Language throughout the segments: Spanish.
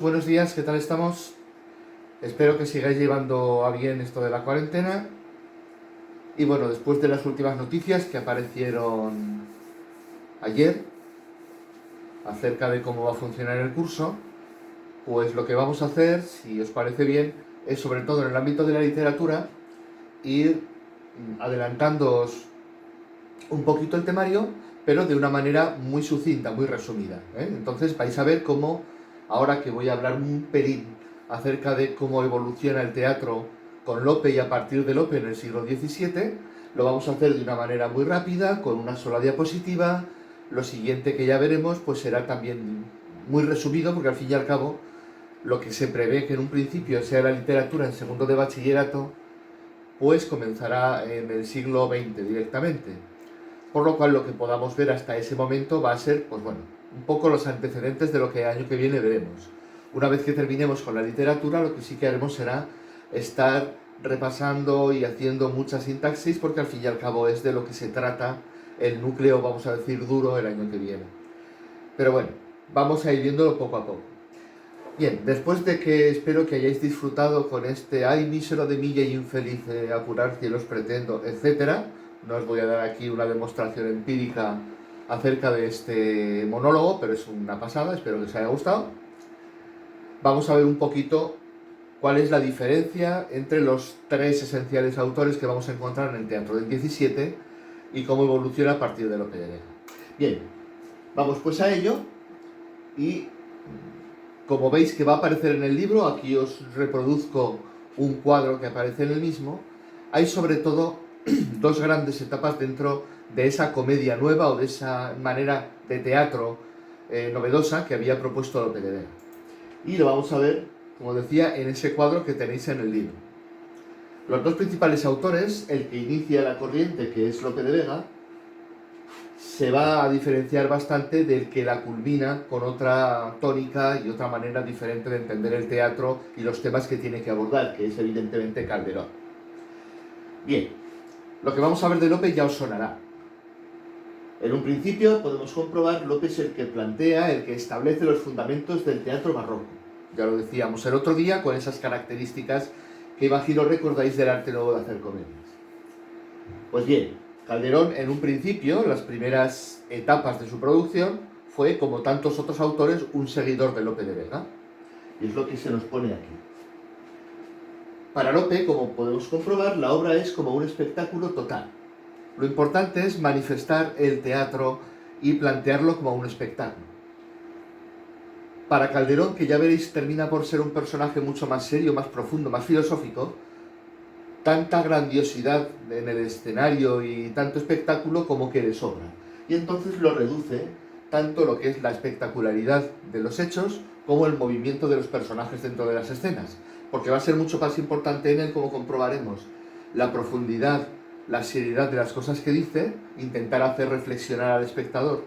Buenos días, ¿qué tal estamos? Espero que sigáis llevando a bien esto de la cuarentena. Y bueno, después de las últimas noticias que aparecieron ayer acerca de cómo va a funcionar el curso, pues lo que vamos a hacer, si os parece bien, es sobre todo en el ámbito de la literatura, ir adelantándoos un poquito el temario, pero de una manera muy sucinta, muy resumida, ¿eh? Entonces vais a ver cómo, ahora que voy a hablar un pelín acerca de cómo evoluciona el teatro con Lope y a partir de Lope en el siglo XVII, lo vamos a hacer de una manera muy rápida, con una sola diapositiva. Lo siguiente que ya veremos pues será también muy resumido, porque al fin y al cabo lo que se prevé que en un principio sea la literatura en segundo de bachillerato, pues comenzará en el siglo XX directamente. Por lo cual lo que podamos ver hasta ese momento va a ser, pues bueno, un poco los antecedentes de lo que el año que viene veremos. Una vez que terminemos con la literatura, lo que sí que haremos será estar repasando y haciendo mucha sintaxis, porque al fin y al cabo es de lo que se trata el núcleo, vamos a decir, duro el año que viene. Pero bueno, vamos a ir viéndolo poco a poco. Bien, después de que espero que hayáis disfrutado con este ay mísero de mí y infeliz, apurar cielos pretendo, etcétera, no os voy a dar aquí una demostración empírica acerca de este monólogo, pero es una pasada, espero que os haya gustado. Vamos a ver un poquito cuál es la diferencia entre los tres esenciales autores que vamos a encontrar en el teatro del 17 y cómo evoluciona a partir de Lope de Vega. Bien, vamos pues a ello y como veis que va a aparecer en el libro, aquí os reproduzco un cuadro que aparece en el mismo. Hay sobre todo dos grandes etapas dentro de esa comedia nueva o de esa manera de teatro novedosa que había propuesto Lope de Vega. Y lo vamos a ver, como decía, en ese cuadro que tenéis en el libro. Los dos principales autores, el que inicia la corriente, que es Lope de Vega, se va a diferenciar bastante del que la culmina con otra tónica y otra manera diferente de entender el teatro y los temas que tiene que abordar, que es evidentemente Calderón. Bien, lo que vamos a ver de Lope ya os sonará. En un principio podemos comprobar, Lope es el que plantea, el que establece los fundamentos del teatro barroco. Ya lo decíamos el otro día, con esas características que imagino recordáis del arte nuevo de hacer comedias. Pues bien, Calderón en un principio, las primeras etapas de su producción, fue, como tantos otros autores, un seguidor de Lope de Vega. Y es lo que se nos pone aquí. Para Lope, como podemos comprobar, la obra es como un espectáculo total. Lo importante es manifestar el teatro y plantearlo como un espectáculo. Para Calderón, que ya veréis termina por ser un personaje mucho más serio, más profundo, más filosófico, tanta grandiosidad en el escenario y tanto espectáculo como que le sobra. Y entonces lo reduce tanto lo que es la espectacularidad de los hechos como el movimiento de los personajes dentro de las escenas. Porque va a ser mucho más importante en él, como comprobaremos, la profundidad, la seriedad de las cosas que dice, intentar hacer reflexionar al espectador,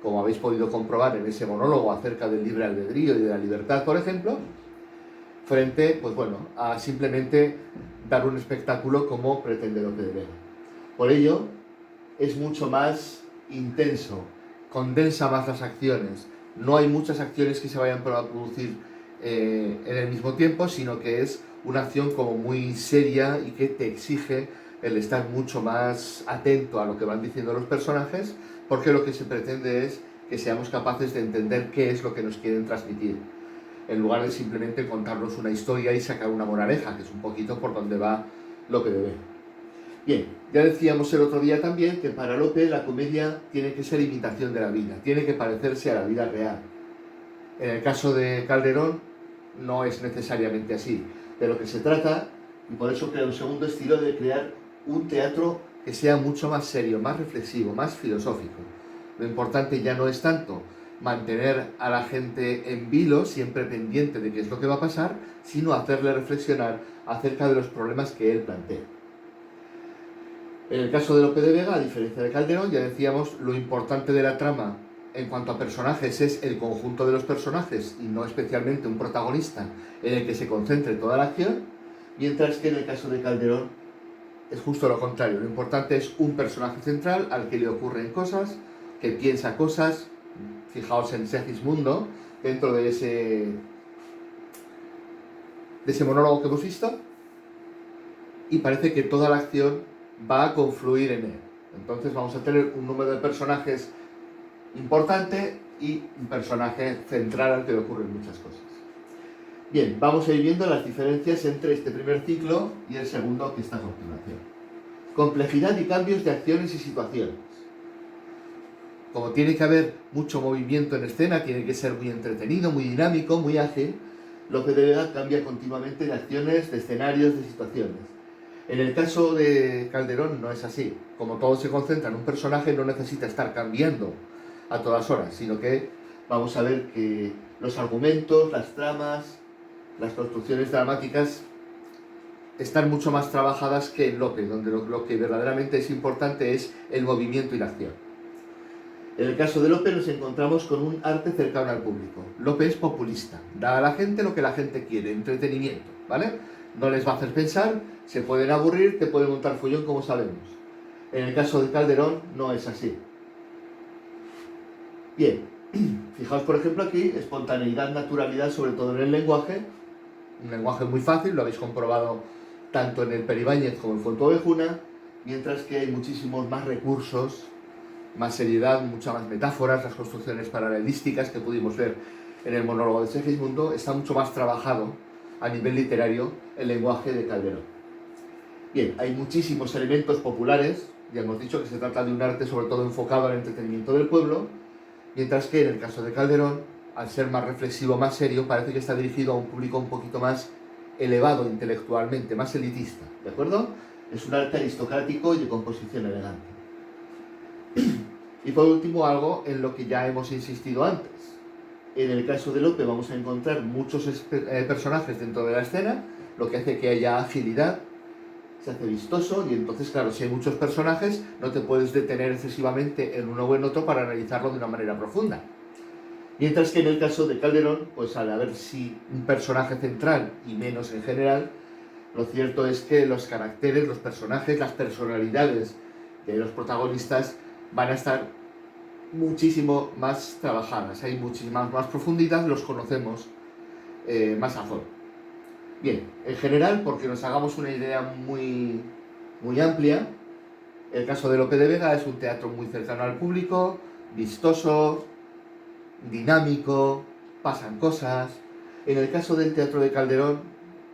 como habéis podido comprobar en ese monólogo acerca del libre albedrío y de la libertad, por ejemplo, frente, pues bueno, a simplemente dar un espectáculo como pretende Lope de Vega. Por ello, es mucho más intenso, condensa más las acciones. No hay muchas acciones que se vayan a producir en el mismo tiempo, sino que es una acción como muy seria y que te exige el estar mucho más atento a lo que van diciendo los personajes, porque lo que se pretende es que seamos capaces de entender qué es lo que nos quieren transmitir, en lugar de simplemente contarnos una historia y sacar una moraleja, que es un poquito por donde va Lope de Vega. Bien, ya decíamos el otro día también que para Lope la comedia tiene que ser imitación de la vida, tiene que parecerse a la vida real. En el caso de Calderón no es necesariamente así. De lo que se trata, y por eso crea un segundo estilo, de crear un teatro que sea mucho más serio, más reflexivo, más filosófico. Lo importante ya no es tanto mantener a la gente en vilo, siempre pendiente de qué es lo que va a pasar, sino hacerle reflexionar acerca de los problemas que él plantea. En el caso de Lope de Vega, a diferencia de Calderón, ya decíamos, lo importante de la trama en cuanto a personajes es el conjunto de los personajes y no especialmente un protagonista en el que se concentre toda la acción, mientras que en el caso de Calderón es justo lo contrario. Lo importante es un personaje central al que le ocurren cosas, que piensa cosas. Fijaos en Segismundo, dentro de ese de ese monólogo que hemos visto, y parece que toda la acción va a confluir en él. Entonces vamos a tener un número de personajes importante y un personaje central al que le ocurren muchas cosas. Bien, vamos a ir viendo las diferencias entre este primer ciclo y el segundo que está a continuación. Complejidad y cambios de acciones y situaciones. Como tiene que haber mucho movimiento en escena, tiene que ser muy entretenido, muy dinámico, muy ágil, Lope de Vega cambia continuamente de acciones, de escenarios, de situaciones. En el caso de Calderón no es así. Como todo se concentra en un personaje, no necesita estar cambiando a todas horas, sino que vamos a ver que los argumentos, las tramas, las construcciones dramáticas están mucho más trabajadas que en Lope, donde lo que verdaderamente es importante es el movimiento y la acción. En el caso de Lope nos encontramos con un arte cercano al público. Lope es populista, da a la gente lo que la gente quiere, entretenimiento, ¿vale? No les va a hacer pensar, se pueden aburrir, te pueden montar follón como sabemos. En el caso de Calderón no es así. Bien, fijaos por ejemplo aquí, espontaneidad, naturalidad, sobre todo en el lenguaje, un lenguaje muy fácil, lo habéis comprobado tanto en el Peribáñez como en Fuenteovejuna, mientras que hay muchísimos más recursos, más seriedad, muchas más metáforas, las construcciones paralelísticas que pudimos ver en el monólogo de Segismundo, está mucho más trabajado a nivel literario el lenguaje de Calderón. Bien, hay muchísimos elementos populares, ya hemos dicho que se trata de un arte sobre todo enfocado al entretenimiento del pueblo, mientras que en el caso de Calderón, al ser más reflexivo, más serio, parece que está dirigido a un público un poquito más elevado intelectualmente, más elitista, ¿de acuerdo? Es un arte aristocrático y de composición elegante. Y por último, algo en lo que ya hemos insistido antes. En el caso de Lope vamos a encontrar muchos personajes dentro de la escena, lo que hace que haya agilidad, se hace vistoso, y entonces, claro, si hay muchos personajes, no te puedes detener excesivamente en uno o en otro para analizarlo de una manera profunda. Mientras que en el caso de Calderón, pues al haber sí un personaje central y menos en general, lo cierto es que los caracteres, los personajes, las personalidades de los protagonistas van a estar muchísimo más trabajadas, hay muchísima más profundidad, los conocemos más a fondo. Bien, en general, porque nos hagamos una idea muy amplia, el caso de Lope de Vega es un teatro muy cercano al público, vistoso, dinámico, pasan cosas. En el caso del teatro de Calderón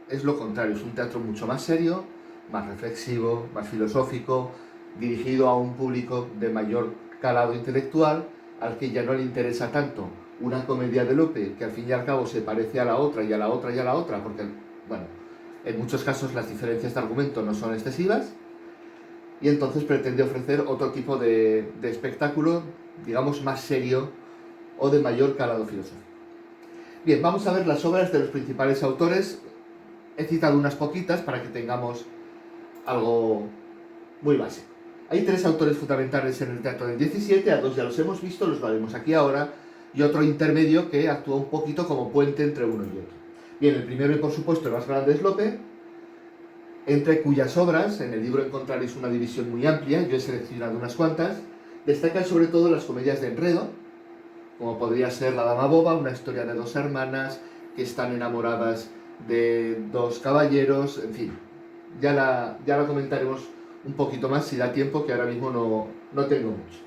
es lo contrario, es un teatro mucho más serio, más reflexivo, más filosófico, dirigido a un público de mayor calado intelectual, al que ya no le interesa tanto una comedia de Lope, que al fin y al cabo se parece a la otra y a la otra y a la otra, porque, bueno, en muchos casos las diferencias de argumento no son excesivas, y entonces pretende ofrecer otro tipo de espectáculo, digamos, más serio o de mayor calado filosófico. Bien, vamos a ver las obras de los principales autores. He citado unas poquitas para que tengamos algo muy básico. Hay tres autores fundamentales en el teatro del 17, a dos ya los hemos visto, los veremos aquí ahora, y otro intermedio que actúa un poquito como puente entre uno y otro. Bien, el primero y por supuesto el más grande es Lope, entre cuyas obras, en el libro encontraréis una división muy amplia, yo he seleccionado unas cuantas, destacan sobre todo las comedias de enredo, como podría ser La Dama Boba, una historia de dos hermanas que están enamoradas de dos caballeros, en fin, ya la comentaremos un poquito más si da tiempo, que ahora mismo no tengo mucho.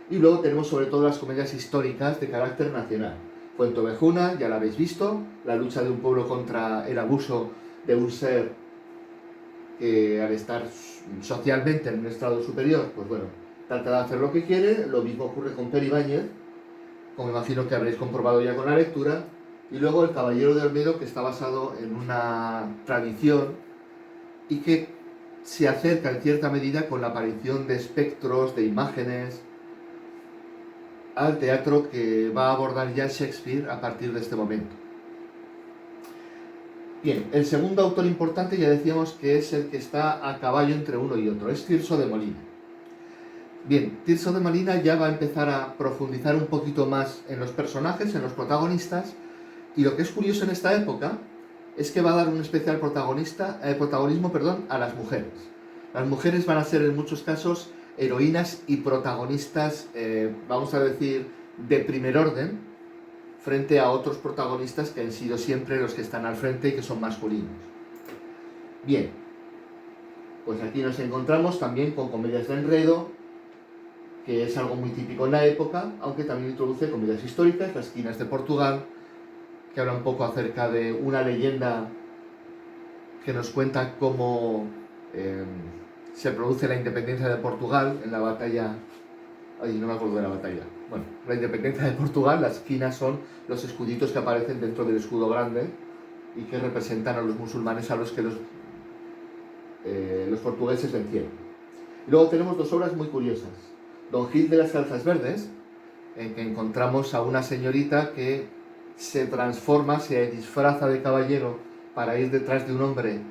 Y luego tenemos sobre todo las comedias históricas de carácter nacional. Fuenteovejuna, ya la habéis visto, la lucha de un pueblo contra el abuso de un ser que al estar socialmente en un estado superior, pues bueno, trata de hacer lo que quiere. Lo mismo ocurre con Peribáñez, como imagino que habréis comprobado ya con la lectura. Y luego El Caballero de Olmedo, que está basado en una tradición y que se acerca en cierta medida con la aparición de espectros, de imágenes, al teatro que va a abordar ya Shakespeare a partir de este momento. Bien, el segundo autor importante ya decíamos que es el que está a caballo entre uno y otro, es Tirso de Molina. Bien, Tirso de Molina ya va a empezar a profundizar un poquito más en los personajes, en los protagonistas, y lo que es curioso en esta época es que va a dar un especial protagonismo a las mujeres. Las mujeres van a ser en muchos casos heroínas y protagonistas, vamos a decir, de primer orden, frente a otros protagonistas que han sido siempre los que están al frente y que son masculinos. Bien, pues aquí nos encontramos también con comedias de enredo, que es algo muy típico en la época, aunque también introduce comedias históricas, Las Quinas de Portugal, que habla un poco acerca de una leyenda que nos cuenta cómo se produce la independencia de Portugal en la batalla... Ay, no me acuerdo de la batalla. Bueno, la independencia de Portugal, las quinas son los escuditos que aparecen dentro del escudo grande y que representan a los musulmanes a los que los portugueses vencieron. Y luego tenemos dos obras muy curiosas. Don Gil de las Calzas Verdes, en que encontramos a una señorita que se transforma, se disfraza de caballero para ir detrás de un hombre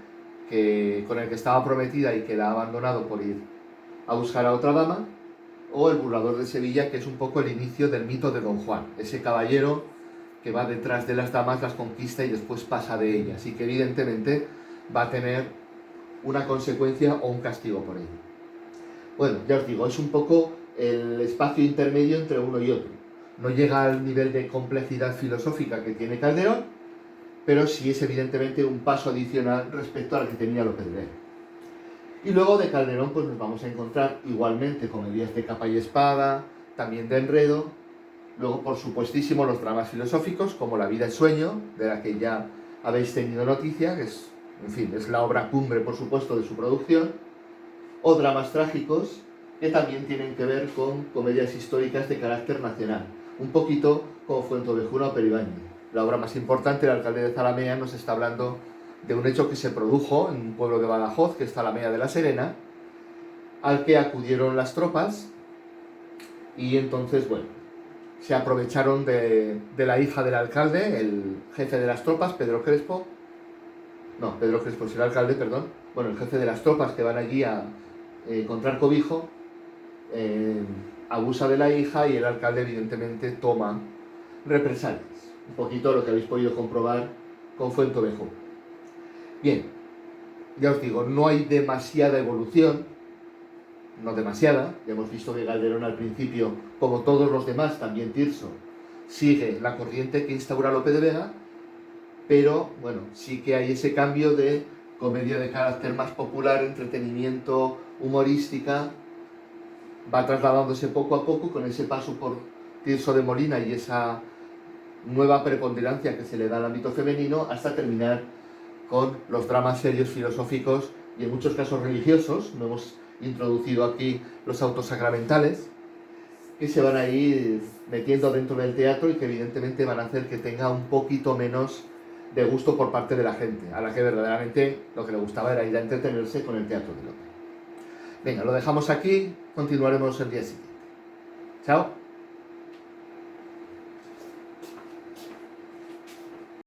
con el que estaba prometida y que la ha abandonado por ir a buscar a otra dama, o El burlador de Sevilla, que es un poco el inicio del mito de Don Juan, ese caballero que va detrás de las damas, las conquista y después pasa de ellas, y que evidentemente va a tener una consecuencia o un castigo por ello. Bueno, ya os digo, es un poco el espacio intermedio entre uno y otro. No llega al nivel de complejidad filosófica que tiene Calderón, pero sí es evidentemente un paso adicional respecto al que tenía Lope de Vega. Y luego de Calderón pues nos vamos a encontrar igualmente comedias de capa y espada, también de enredo, luego por supuestísimo los dramas filosóficos como La vida es sueño, de la que ya habéis tenido noticia, que es, en fin, es la obra cumbre por supuesto de su producción, o dramas trágicos que también tienen que ver con comedias históricas de carácter nacional, un poquito como Fuenteovejuna o Peribáñez. La obra más importante, El alcalde de Zalamea, nos está hablando de un hecho que se produjo en un pueblo de Badajoz, que es Zalamea de la Serena, al que acudieron las tropas y entonces, bueno, se aprovecharon de la hija del alcalde, el jefe de las tropas, Pedro Crespo es el alcalde, perdón, bueno, el jefe de las tropas que van allí a encontrar cobijo, abusa de la hija y el alcalde evidentemente toma represalias. Un poquito lo que habéis podido comprobar con Fuenteovejuna. Bien, ya os digo, no hay demasiada evolución, no demasiada, ya hemos visto que Calderón al principio, como todos los demás, también Tirso, sigue la corriente que instaura Lope de Vega, pero bueno, sí que hay ese cambio de comedia de carácter más popular, entretenimiento, humorística, va trasladándose poco a poco con ese paso por Tirso de Molina y esa nueva preponderancia que se le da al ámbito femenino hasta terminar con los dramas serios filosóficos y en muchos casos religiosos. No hemos introducido aquí los autos sacramentales, que se van a ir metiendo dentro del teatro y que evidentemente van a hacer que tenga un poquito menos de gusto por parte de la gente, a la que verdaderamente lo que le gustaba era ir a entretenerse con el teatro de Lope. Venga, lo dejamos aquí, continuaremos el día siguiente. Chao.